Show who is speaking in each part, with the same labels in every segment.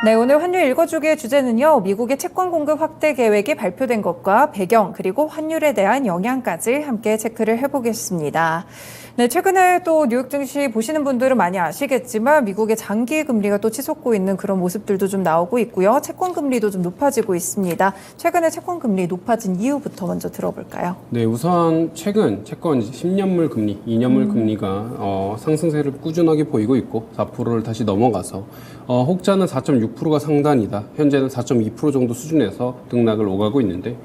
Speaker 1: 네, 오늘 환율 읽어주기의 주제는요, 미국의 채권 공급 확대 계획이 발표된 것과 배경, 그리고 환율에 대한 영향까지 함께 체크를 해보겠습니다. 네, 최근에 또 뉴욕 증시 보시는 분들은 많이 아시겠지만 미국의 장기 금리가 또 치솟고 있는 그런 모습들도 좀 나오고 있고요. 채권 금리도 좀 높아지고 있습니다. 최근에 채권 금리 높아진 이유부터 먼저 들어볼까요?
Speaker 2: 네, 우선 최근 채권 10년물 금리, 2년물 금리가 상승세를 꾸준하게 보이고 있고 4%를 다시 넘어가서 혹자는 4.6%가 상단이다. 현재는 4.2% 정도 수준에서 등락을 오가고 있는데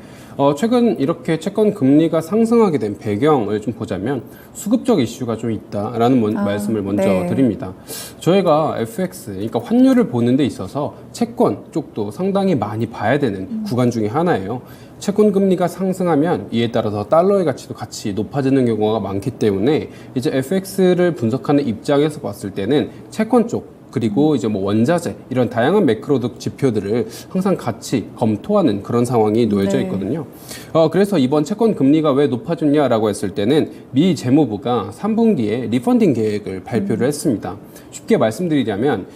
Speaker 2: 최근 이렇게 채권 금리가 상승하게 된 배경을 좀 보자면 수급적 이슈가 좀 있다라는 말씀을 먼저
Speaker 1: 네.
Speaker 2: 드립니다. 저희가 FX, 그러니까 환율을 보는 데 있어서 채권 쪽도 상당히 많이 봐야 되는 구간 중에 하나예요. 채권 금리가 상승하면 이에 따라서 달러의 가치도 같이 높아지는 경우가 많기 때문에 이제 FX를 분석하는 입장에서 봤을 때는 채권 쪽 그리고 이제 뭐 원자재 이런 다양한 매크로 지표들을 항상 같이 검토하는 그런 상황이 놓여져 있거든요. 그래서 이번 채권 금리가 왜 높아졌냐라고 했을 때는 미 재무부가 3분기에 리펀딩 계획을 발표를 했습니다. 쉽게 말씀드리자면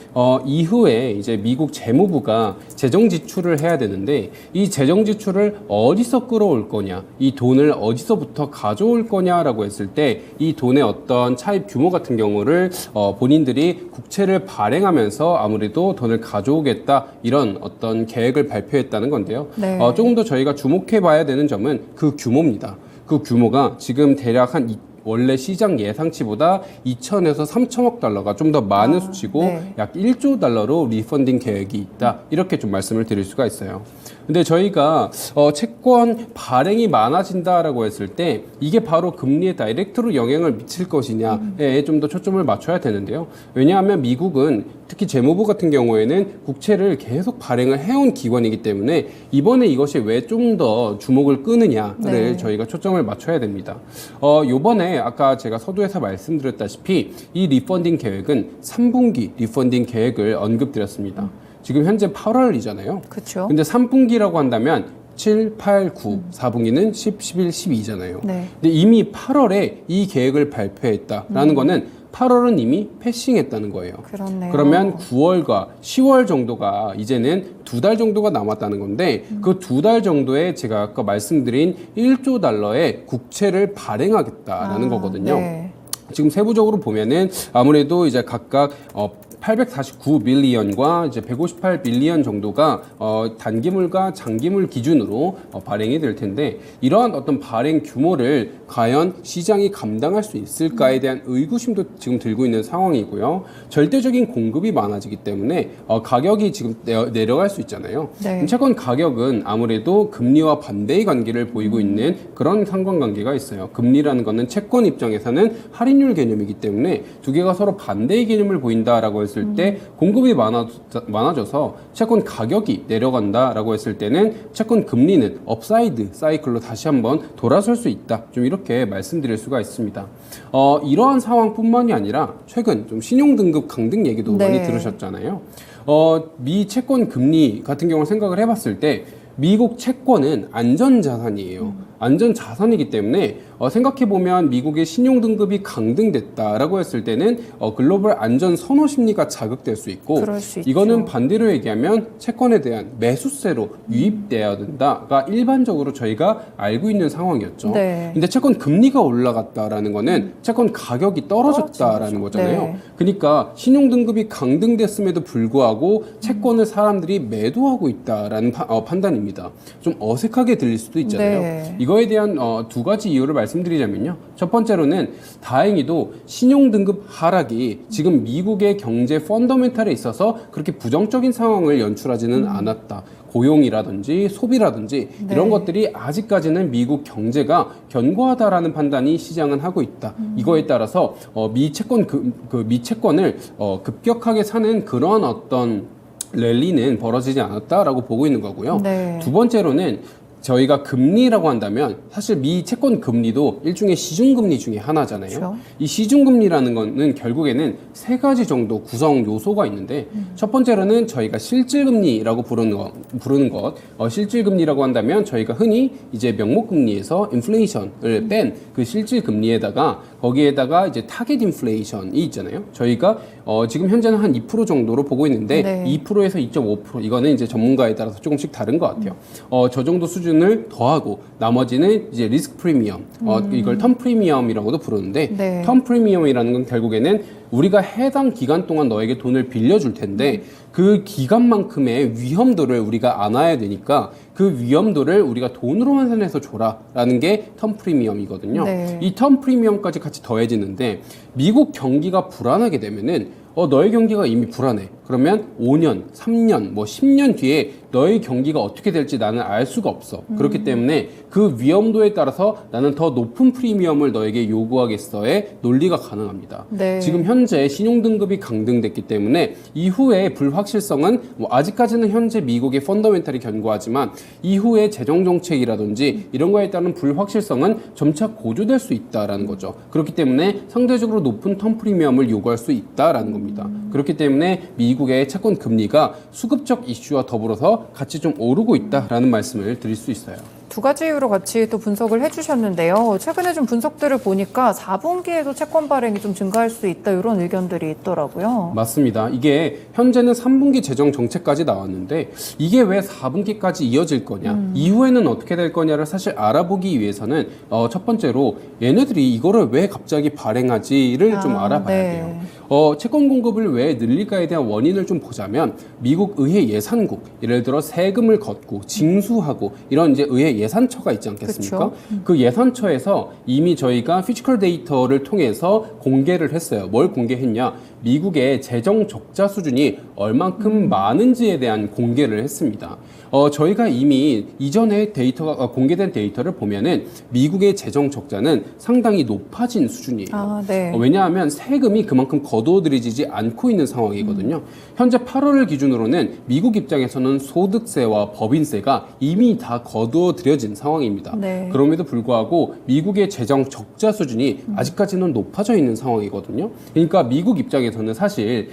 Speaker 2: 이후에 이제 미국 재무부가 재정 지출을 해야 되는데 이 재정 지출을 어디서 끌어올 거냐, 이 돈을 어디서부터 가져올 거냐라고 했을 때 이 돈의 어떤 차입 규모 같은 경우를 본인들이 국채를 발행하면서 아무래도 돈을 가져오겠다 이런 어떤 계획을 발표했다는 건데요.
Speaker 1: 네.
Speaker 2: 조금 더 저희가 주목해 봐야 되는 점은 그 규모입니다. 그 규모가 지금 대략 원래 시장 예상치보다 2천에서 3천억 달러가 좀 더 많은 수치고
Speaker 1: 네.
Speaker 2: 약 1조 달러로 리펀딩 계획이 있다. 이렇게 좀 말씀을 드릴 수가 있어요. 근데 저희가 채권 발행이 많아진다라고 했을 때 이게 바로 금리에 다이렉트로 영향을 미칠 것이냐에 좀 더 초점을 맞춰야 되는데요. 왜냐하면 미국은 특히 재무부 같은 경우에는 국채를 계속 발행을 해온 기관이기 때문에 이번에 이것이 왜 좀 더 주목을 끄느냐를
Speaker 1: 네.
Speaker 2: 저희가 초점을 맞춰야 됩니다. 요번에 아까 제가 서두에서 말씀드렸다시피 이 리펀딩 계획은 3분기 리펀딩 계획을 언급드렸습니다. 지금 현재 8월이잖아요.
Speaker 1: 그렇죠.
Speaker 2: 근데 3분기라고 한다면 7, 8, 9, 4분기는 10, 11, 12잖아요.
Speaker 1: 네.
Speaker 2: 근데 이미 8월에 이 계획을 발표했다라는 거는 8월은 이미 패싱했다는 거예요.
Speaker 1: 그렇네요.
Speaker 2: 그러면 9월과 10월 정도가 이제는 2달 정도가 남았다는 건데 그 2달 정도에 제가 아까 말씀드린 1조 달러의 국채를 발행하겠다라는 거거든요.
Speaker 1: 네.
Speaker 2: 지금 세부적으로 보면은 아무래도 이제 각각 849 빌리언과 이제 158 빌리언 정도가 단기물과 장기물 기준으로 발행이 될 텐데 이러한 어떤 발행 규모를 과연 시장이 감당할 수 있을까에 대한 의구심도 지금 들고 있는 상황이고요. 절대적인 공급이 많아지기 때문에 가격이 지금 내려갈 수 있잖아요.
Speaker 1: 네.
Speaker 2: 채권 가격은 아무래도 금리와 반대의 관계를 보이고 있는 그런 상관관계가 있어요. 금리라는 거는 채권 입장에서는 할인율 개념이기 때문에 두 개가 서로 반대의 개념을 보인다라고 했을 때 공급이 많아져서 채권 가격이 내려간다라고 했을 때는 채권 금리는 업사이드 사이클로 다시 한번 돌아설 수 있다. 좀 이렇게 말씀드릴 수가 있습니다. 이러한 상황뿐만이 아니라 최근 좀 신용등급 강등 얘기도
Speaker 1: 네.
Speaker 2: 많이 들으셨잖아요. 미 채권 금리 같은 경우를 생각을 해봤을 때 미국 채권은 안전자산이에요. 안전자산이기 때문에 생각해보면 미국의 신용등급이 강등됐다라고 했을 때는 글로벌 안전 선호 심리가 자극될 수 있고
Speaker 1: 그럴 수 있죠.
Speaker 2: 이거는 반대로 얘기하면 채권에 대한 매수세로 유입돼야 된다가 일반적으로 저희가 알고 있는 상황이었죠.
Speaker 1: 네.
Speaker 2: 근데 채권 금리가 올라갔다라는 거는 채권 가격이 떨어졌다라는 거잖아요.
Speaker 1: 네.
Speaker 2: 그러니까 신용등급이 강등됐음에도 불구하고 채권을 사람들이 매도하고 있다라는 판단입니다. 좀 어색하게 들릴 수도 있잖아요.
Speaker 1: 네.
Speaker 2: 이거에 대한 두 가지 이유를 말씀드리자면요. 첫 번째로는 다행히도 신용등급 하락이 지금 미국의 경제 펀더멘탈에 있어서 그렇게 부정적인 상황을 연출하지는 않았다. 고용이라든지 소비라든지
Speaker 1: 네.
Speaker 2: 이런 것들이 아직까지는 미국 경제가 견고하다라는 판단이 시장은 하고 있다. 이거에 따라서 미 채권을 급격하게 사는 그런 어떤 랠리는 벌어지지 않았다라고 보고 있는 거고요.
Speaker 1: 네.
Speaker 2: 두 번째로는 저희가 금리라고 한다면 사실 미 채권 금리도 일종의 시중금리 중에 하나잖아요.
Speaker 1: 그렇죠.
Speaker 2: 이 시중금리라는 거는 결국에는 세 가지 정도 구성 요소가 있는데 첫 번째로는 저희가 실질금리라고 부르는 것. 실질금리라고 한다면 저희가 흔히 이제 명목금리에서 인플레이션을 뺀 그 실질금리에다가 거기에다가 이제 타겟 인플레이션이 있잖아요. 저희가 지금 현재는 한 2% 정도로 보고 있는데
Speaker 1: 네.
Speaker 2: 2%에서 2.5% 이거는 이제 전문가에 따라서 조금씩 다른 것 같아요. 저 정도 수준을 더하고 나머지는 이제 리스크 프리미엄, 이걸 텀 프리미엄이라고도 부르는데
Speaker 1: 네.
Speaker 2: 텀 프리미엄이라는 건 결국에는 우리가 해당 기간 동안 너에게 돈을 빌려줄 텐데 그 기간만큼의 위험도를 우리가 안아야 되니까 그 위험도를 우리가 돈으로 환산해서 줘라라는 게 텀 프리미엄이거든요.
Speaker 1: 네.
Speaker 2: 이 텀 프리미엄까지 같이 더해지는데 미국 경기가 불안하게 되면은 너의 경기가 이미 불안해. 그러면 5년, 3년, 뭐 10년 뒤에 너의 경기가 어떻게 될지 나는 알 수가 없어. 그렇기 때문에 그 위험도에 따라서 나는 더 높은 프리미엄을 너에게 요구하겠어의 논리가 가능합니다.
Speaker 1: 네.
Speaker 2: 지금 현재 신용등급이 강등됐기 때문에 이후에 불확실성은 뭐 아직까지는 현재 미국의 펀더멘탈이 견고하지만 이후에 재정정책이라든지 이런 거에 따른 불확실성은 점차 고조될 수 있다라는 거죠. 그렇기 때문에 상대적으로 높은 텀 프리미엄을 요구할 수 있다라는 겁니다. 그렇기 때문에 미국의 채권 금리가 수급적 이슈와 더불어서 같이 좀 오르고 있다라는 말씀을 드릴 수 있어요.
Speaker 1: 두 가지 이유로 같이 또 분석을 해주셨는데요. 최근에 좀 분석들을 보니까 4분기에도 채권 발행이 좀 증가할 수 있다 이런 의견들이 있더라고요.
Speaker 2: 맞습니다. 이게 현재는 3분기 재정 정책까지 나왔는데 이게 왜 4분기까지 이어질 거냐, 이후에는 어떻게 될 거냐를 사실 알아보기 위해서는 첫 번째로 얘네들이 이거를 왜 갑자기 발행하지를 좀 알아봐야
Speaker 1: 네.
Speaker 2: 돼요. 채권 공급을 왜 늘릴까에 대한 원인을 좀 보자면 미국 의회 예산국, 예를 들어 세금을 걷고 징수하고 이런 이제 의회 예산처가 있지 않겠습니까?
Speaker 1: 그쵸.
Speaker 2: 그 예산처에서 이미 저희가 피지컬 데이터를 통해서 공개를 했어요. 뭘 공개했냐? 미국의 재정 적자 수준이 얼만큼 많은지에 대한 공개를 했습니다. 저희가 이미 이전에 데이터가 공개된 데이터를 보면은 미국의 재정 적자는 상당히 높아진 수준이에요.
Speaker 1: 네.
Speaker 2: 왜냐하면 세금이 그만큼 거두어들이지 않고 있는 상황이거든요. 현재 8월을 기준으로는 미국 입장에서는 소득세와 법인세가 이미 다 거두어들여진 상황입니다.
Speaker 1: 네.
Speaker 2: 그럼에도 불구하고 미국의 재정 적자 수준이 아직까지는 높아져 있는 상황이거든요. 그러니까 미국 입장에서는 사실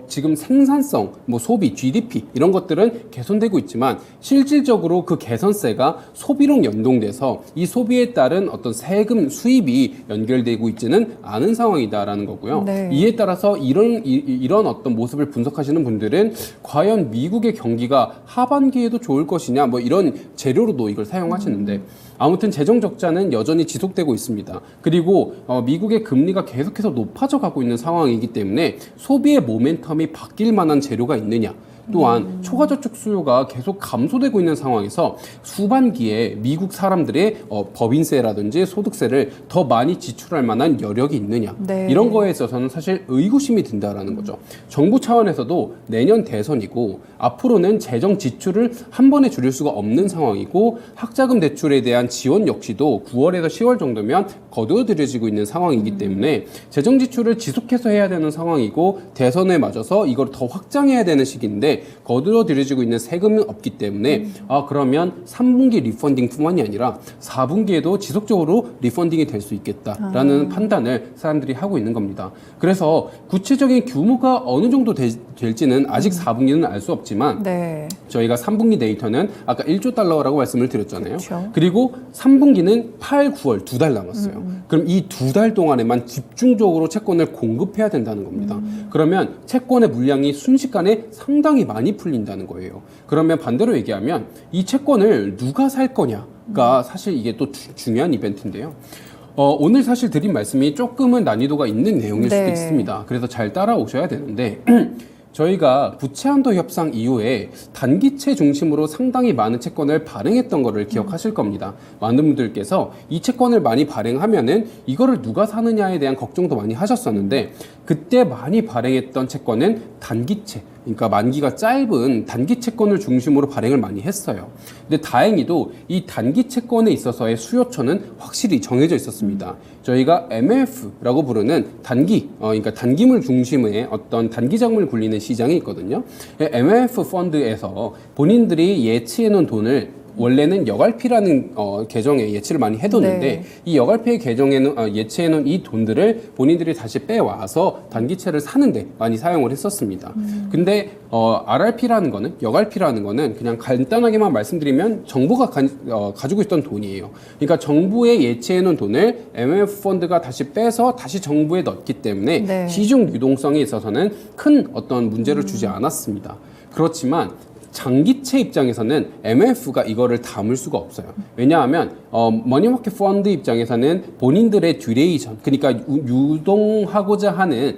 Speaker 2: 지금 생산성, 뭐 소비, GDP 이런 것들은 개선되고 있지만 실질적으로 그 개선세가 소비랑 연동돼서 이 소비에 따른 어떤 세금 수입이 연결되고 있지는 않은 상황이다라는 거고요.
Speaker 1: 네.
Speaker 2: 이에 따라서 이런 어떤 모습을 분석하시는 분들은 과연 미국의 경기가 하반기에도 좋을 것이냐 뭐 이런 재료로도 이걸 사용하시는데 아무튼 재정 적자는 여전히 지속되고 있습니다. 그리고 미국의 금리가 계속해서 높아져 가고 있는 상황이기 때문에 소비의 모멘텀이 바뀔 만한 재료가 있느냐. 또한 초과저축 수요가 계속 감소되고 있는 상황에서 후반기에 미국 사람들의 법인세라든지 소득세를 더 많이 지출할 만한 여력이 있느냐.
Speaker 1: 네.
Speaker 2: 이런 거에 있어서는 사실 의구심이 든다라는 거죠. 정부 차원에서도 내년 대선이고 앞으로는 재정 지출을 한 번에 줄일 수가 없는 상황이고 학자금 대출에 대한 지원 역시도 9월에서 10월 정도면 거두어들여지고 있는 상황이기 때문에 재정 지출을 지속해서 해야 되는 상황이고 대선에 맞아서 이걸 더 확장해야 되는 시기인데 거두어들여지고 있는 세금은 없기 때문에 그러면 3분기 리펀딩뿐만이 아니라 4분기에도 지속적으로 리펀딩이 될 수 있겠다라는 판단을 사람들이 하고 있는 겁니다. 그래서 구체적인 규모가 어느 정도 될지는 아직 4분기는 알 수 없지만
Speaker 1: 네.
Speaker 2: 저희가 3분기 데이터는 아까 1조 달러라고 말씀을 드렸잖아요.
Speaker 1: 그렇죠.
Speaker 2: 그리고 3분기는 8, 9월 2달 남았어요. 그럼 이 2달 동안에만 집중적으로 채권을 공급해야 된다는 겁니다. 그러면 채권의 물량이 순식간에 상당히 많이 풀린다는 거예요. 그러면 반대로 얘기하면 이 채권을 누가 살 거냐가 사실 이게 또 중요한 이벤트인데요. 오늘 사실 드린 말씀이 조금은 난이도가 있는 내용일 수도
Speaker 1: 네.
Speaker 2: 있습니다. 그래서 잘 따라오셔야 되는데 저희가 부채 한도 협상 이후에 단기채 중심으로 상당히 많은 채권을 발행했던 거를 기억하실 겁니다. 많은 분들께서 이 채권을 많이 발행하면은 이거를 누가 사느냐에 대한 걱정도 많이 하셨었는데 그때 많이 발행했던 채권은 단기채, 그러니까 만기가 짧은 단기 채권을 중심으로 발행을 많이 했어요. 근데 다행히도 이 단기 채권에 있어서의 수요처는 확실히 정해져 있었습니다. 저희가 MLF라고 부르는 단기, 그러니까 단기물 중심의 어떤 단기 자금을 굴리는 시장이 있거든요. MLF 펀드에서 본인들이 예치해 놓은 돈을 원래는 여갈피라는 계정에 예치를 많이 해뒀는데
Speaker 1: 네.
Speaker 2: 이 여갈피 계정에는 예치해놓은 이 돈들을 본인들이 다시 빼와서 단기채를 사는데 많이 사용을 했었습니다. 근데 RRP라는 거는 여갈피라는 거는 그냥 간단하게만 말씀드리면 정부가 가지고 있던 돈이에요. 그러니까 정부에 예치해놓은 돈을 MMF 펀드가 다시 빼서 다시 정부에 넣었기 때문에
Speaker 1: 네.
Speaker 2: 시중 유동성에 있어서는 큰 어떤 문제를 주지 않았습니다. 그렇지만 장기채 입장에서는 MMF가 이거를 담을 수가 없어요. 왜냐하면 머니마켓 펀드 입장에서는 본인들의 듀레이션, 그러니까 유동하고자 하는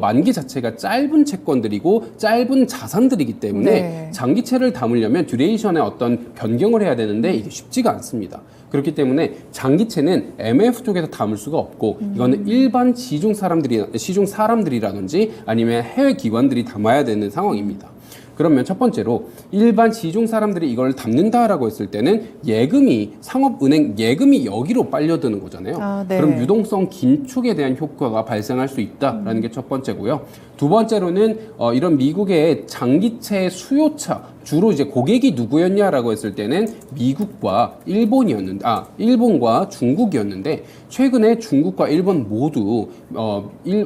Speaker 2: 만기 자체가 짧은 채권들이고 짧은 자산들이기 때문에
Speaker 1: 네.
Speaker 2: 장기채를 담으려면 듀레이션에 어떤 변경을 해야 되는데 이게 쉽지가 않습니다. 그렇기 때문에 장기채는 MMF 쪽에서 담을 수가 없고 이거는 일반 시중 사람들이라든지 아니면 해외 기관들이 담아야 되는 상황입니다. 그러면 첫 번째로 일반 시중 사람들이 이걸 담는다라고 했을 때는 예금이 상업은행 예금이 여기로 빨려드는 거잖아요.
Speaker 1: 아, 네.
Speaker 2: 그럼 유동성 긴축에 대한 효과가 발생할 수 있다라는 게 첫 번째고요. 두 번째로는 이런 미국의 장기채 수요차 주로 이제 고객이 누구였냐라고 했을 때는 미국과 일본과 중국이었는데 최근에 중국과 일본 모두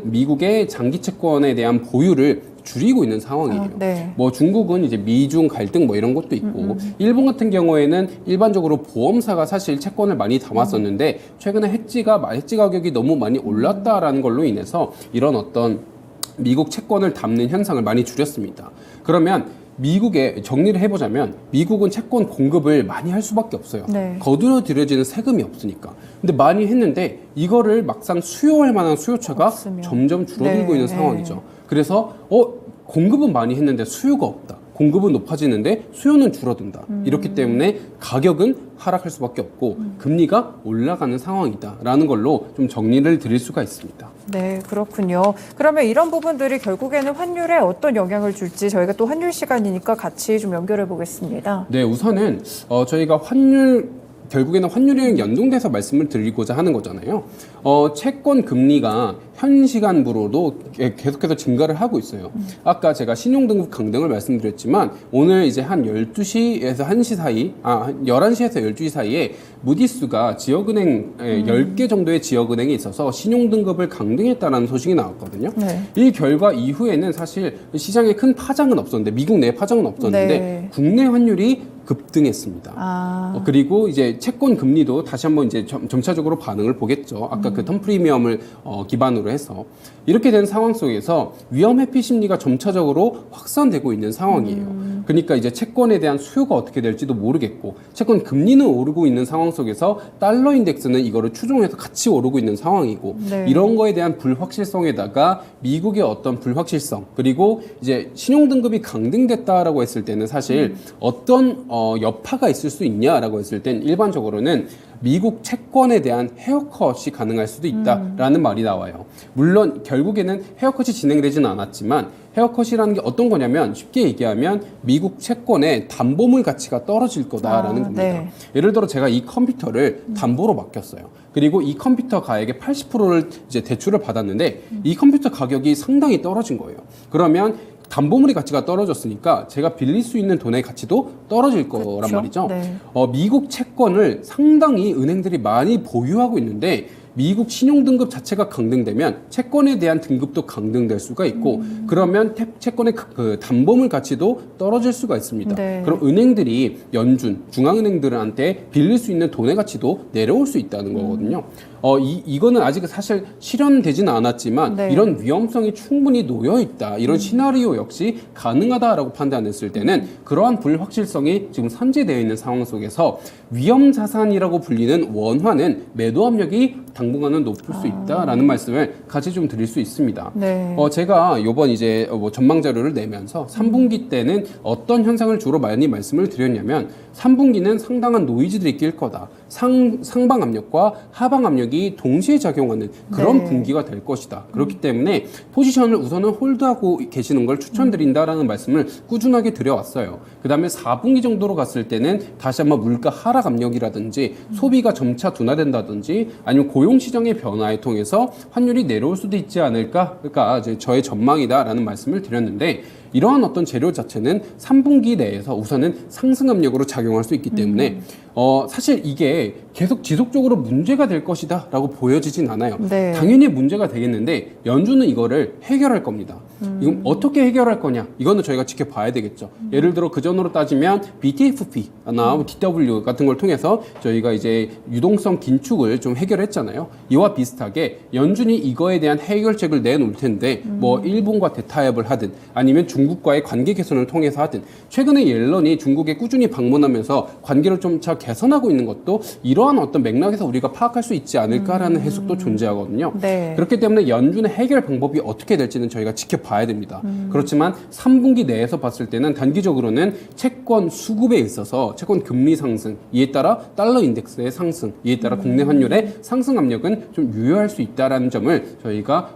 Speaker 2: 미국의 장기채권에 대한 보유를 줄이고 있는 상황이에요.
Speaker 1: 네.
Speaker 2: 뭐 중국은 이제 미중 갈등 뭐 이런 것도 있고 일본 같은 경우에는 일반적으로 보험사가 사실 채권을 많이 담았었는데 최근에 해지 가격이 너무 많이 올랐다라는 걸로 인해서 이런 어떤 미국 채권을 담는 현상을 많이 줄였습니다. 그러면 미국에 정리를 해보자면 미국은 채권 공급을 많이 할 수밖에 없어요.
Speaker 1: 네.
Speaker 2: 거두어 들여지는 세금이 없으니까. 근데 많이 했는데 이거를 막상 수요할 만한 수요처가
Speaker 1: 없으면.
Speaker 2: 점점 줄어들고
Speaker 1: 네.
Speaker 2: 있는 상황이죠. 그래서 공급은 많이 했는데 수요가 없다. 공급은 높아지는데 수요는 줄어든다. 이렇기 때문에 가격은 하락할 수밖에 없고 금리가 올라가는 상황이다라는 걸로 좀 정리를 드릴 수가 있습니다.
Speaker 1: 네, 그렇군요. 그러면 이런 부분들이 결국에는 환율에 어떤 영향을 줄지 저희가 또 환율 시간이니까 같이 좀 연결해 보겠습니다.
Speaker 2: 네, 우선은 저희가 결국에는 환율이랑 연동돼서 말씀을 드리고자 하는 거잖아요. 채권 금리가 현 시간부로도 계속해서 증가를 하고 있어요. 아까 제가 신용등급 강등을 말씀드렸지만 오늘 이제 한 12시에서 1시 사이, 11시에서 12시 사이에 무디스가 지역은행 10개 정도의 지역은행이 있어서 신용등급을 강등했다는 소식이 나왔거든요.
Speaker 1: 네.
Speaker 2: 이 결과 이후에는 사실 시장에 큰 파장은 없었는데 미국 내 파장은 없었는데
Speaker 1: 네.
Speaker 2: 국내 환율이 급등했습니다. 그리고 이제 채권 금리도 다시 한번 이제 점차적으로 반응을 보겠죠. 아까 그 텀 프리미엄을 기반으로 해서 이렇게 된 상황 속에서 위험 회피 심리가 점차적으로 확산되고 있는 상황이에요. 그러니까 이제 채권에 대한 수요가 어떻게 될지도 모르겠고 채권 금리는 오르고 있는 상황 속에서 달러 인덱스는 이거를 추종해서 같이 오르고 있는 상황이고
Speaker 1: 네.
Speaker 2: 이런 거에 대한 불확실성에다가 미국의 어떤 불확실성 그리고 이제 신용등급이 강등됐다라고 했을 때는 사실 어떤 여파가 있을 수 있냐라고 했을 땐 일반적으로는 미국 채권에 대한 헤어컷이 가능할 수도 있다라는 말이 나와요. 물론 결국에는 헤어컷이 진행되지는 않았지만 헤어컷이라는 게 어떤 거냐면 쉽게 얘기하면 미국 채권의 담보물 가치가 떨어질 거다라는 겁니다.
Speaker 1: 네.
Speaker 2: 예를 들어 제가 이 컴퓨터를 담보로 맡겼어요. 그리고 이 컴퓨터 가액의 80%를 이제 대출을 받았는데 이 컴퓨터 가격이 상당히 떨어진 거예요. 그러면 담보물의 가치가 떨어졌으니까 제가 빌릴 수 있는 돈의 가치도 떨어질 거란
Speaker 1: 그렇죠?
Speaker 2: 말이죠.
Speaker 1: 네.
Speaker 2: 미국 채권을 상당히 은행들이 많이 보유하고 있는데 미국 신용등급 자체가 강등되면 채권에 대한 등급도 강등될 수가 있고 그러면 채권의 그 담보물 가치도 떨어질 수가 있습니다.
Speaker 1: 네.
Speaker 2: 그럼 은행들이 중앙은행들한테 빌릴 수 있는 돈의 가치도 내려올 수 있다는 거거든요. 이거는 아직 사실 실현되지는 않았지만
Speaker 1: 네.
Speaker 2: 이런 위험성이 충분히 놓여 있다. 이런 시나리오 역시 가능하다라고 판단했을 때는 그러한 불확실성이 지금 산재되어 있는 상황 속에서 위험 자산이라고 불리는 원화는 매도 압력이 당분간은 높을 수 있다라는 말씀을 같이 좀 드릴 수 있습니다.
Speaker 1: 네.
Speaker 2: 제가 이번 이제 전망 자료를 내면서 3분기 때는 어떤 현상을 주로 많이 말씀을 드렸냐면 3분기는 상당한 노이즈들이 낄 거다. 상방 압력과 하방 압력이 동시에 작용하는 그런
Speaker 1: 네.
Speaker 2: 분기가 될 것이다. 그렇기 때문에 포지션을 우선은 홀드하고 계시는 걸 추천드린다라는 말씀을 꾸준하게 드려왔어요. 그 다음에 4분기 정도로 갔을 때는 다시 한번 물가 하락 압력이라든지 소비가 점차 둔화된다든지 아니면 고용시장의 변화에 통해서 환율이 내려올 수도 있지 않을까? 그러니까 이제 저의 전망이다라는 말씀을 드렸는데 이러한 어떤 재료 자체는 3분기 내에서 우선은 상승 압력으로 작용할 수 있기 때문에 사실 이게 계속 지속적으로 문제가 될 것이다 라고 보여지진 않아요.
Speaker 1: 네.
Speaker 2: 당연히 문제가 되겠는데 연준은 이거를 해결할 겁니다. 이건 어떻게 해결할 거냐, 이거는 저희가 지켜봐야 되겠죠. 예를 들어 그전으로 따지면 BTFP나 DW 같은 걸 통해서 저희가 이제 유동성 긴축을 좀 해결했잖아요. 이와 비슷하게 연준이 이거에 대한 해결책을 내놓을 텐데 뭐 일본과 대타협을 하든 아니면 중국과의 관계 개선을 통해서 하든, 최근에 옐런이 중국에 꾸준히 방문하면서 관계를 좀 잘 개선하고 있는 것도 이러한 어떤 맥락에서 우리가 파악할 수 있지 않을까라는 해석도 존재하거든요.
Speaker 1: 네.
Speaker 2: 그렇기 때문에 연준의 해결 방법이 어떻게 될지는 저희가 지켜봐야 됩니다. 그렇지만 3분기 내에서 봤을 때는 단기적으로는 채권 수급에 있어서 채권 금리 상승, 이에 따라 달러 인덱스의 상승, 이에 따라 국내 환율의 상승 압력은 좀 유효할 수 있다는 점을 저희가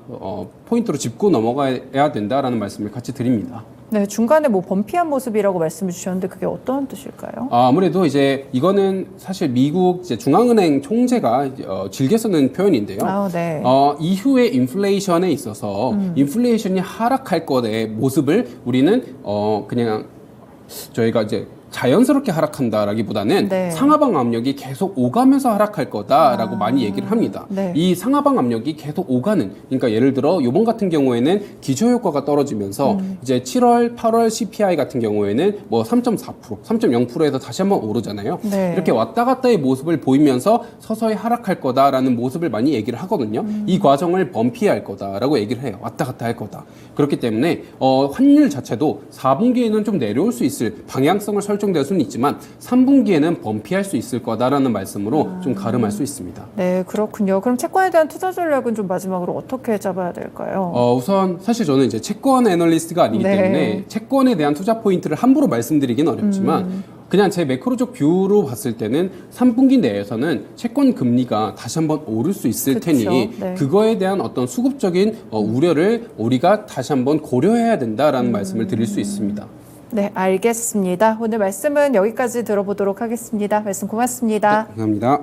Speaker 2: 포인트로 짚고 넘어가야 된다라는 말씀을 같이 드립니다.
Speaker 1: 네, 중간에 뭐 범피한 모습이라고 말씀을 주셨는데 그게 어떤 뜻일까요?
Speaker 2: 아무래도 이제 이거는 사실 미국 이제 중앙은행 총재가 즐겨 쓰는 표현인데요.
Speaker 1: 네.
Speaker 2: 이후에 인플레이션에 있어서 인플레이션이 하락할 것의 모습을 우리는 그냥 저희가 이제 자연스럽게 하락한다라기보다는
Speaker 1: 네.
Speaker 2: 상하방 압력이 계속 오가면서 하락할 거다라고 많이 얘기를 합니다.
Speaker 1: 네.
Speaker 2: 이 상하방 압력이 계속 오가는, 그러니까 예를 들어 이번 같은 경우에는 기저효과가 떨어지면서 이제 7월, 8월 CPI 같은 경우에는 뭐 3.4%, 3.0%에서 다시 한번 오르잖아요.
Speaker 1: 네.
Speaker 2: 이렇게 왔다 갔다의 모습을 보이면서 서서히 하락할 거다라는 모습을 많이 얘기를 하거든요. 이 과정을 범피할 거다라고 얘기를 해요. 왔다 갔다 할 거다. 그렇기 때문에 환율 자체도 4분기에는 좀 내려올 수 있을 방향성을 설정될 수는 있지만 3분기에는 범피할 수 있을 거다라는 말씀으로 좀 가름할 수 있습니다.
Speaker 1: 네, 그렇군요. 그럼 채권에 대한 투자 전략은 좀 마지막으로 어떻게 잡아야 될까요?
Speaker 2: 우선 사실 저는 이제 채권 애널리스트가 아니기
Speaker 1: 네.
Speaker 2: 때문에 채권에 대한 투자 포인트를 함부로 말씀드리긴 어렵지만 그냥 제 매크로적 뷰로 봤을 때는 3분기 내에서는 채권 금리가 다시 한번 오를 수 있을
Speaker 1: 그쵸.
Speaker 2: 테니
Speaker 1: 네.
Speaker 2: 그거에 대한 어떤 수급적인 우려를 우리가 다시 한번 고려해야 된다라는 말씀을 드릴 수 있습니다.
Speaker 1: 네, 알겠습니다. 오늘 말씀은 여기까지 들어보도록 하겠습니다. 말씀 고맙습니다.
Speaker 2: 감사합니다.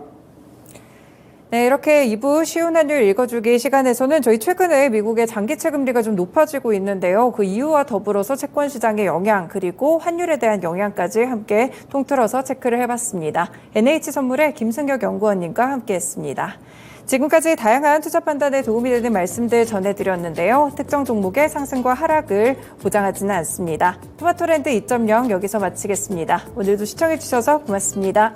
Speaker 1: 네, 이렇게 2부 쉬운 환율 읽어주기 시간에서는 저희 최근에 미국의 장기채 금리가 좀 높아지고 있는데요. 그 이유와 더불어서 채권 시장의 영향 그리고 환율에 대한 영향까지 함께 통틀어서 체크를 해봤습니다. NH선물의 김승혁 연구원님과 함께했습니다. 지금까지 다양한 투자 판단에 도움이 되는 말씀들 전해드렸는데요. 특정 종목의 상승과 하락을 보장하지는 않습니다. 토마토랜드 2.0 여기서 마치겠습니다. 오늘도 시청해주셔서 고맙습니다.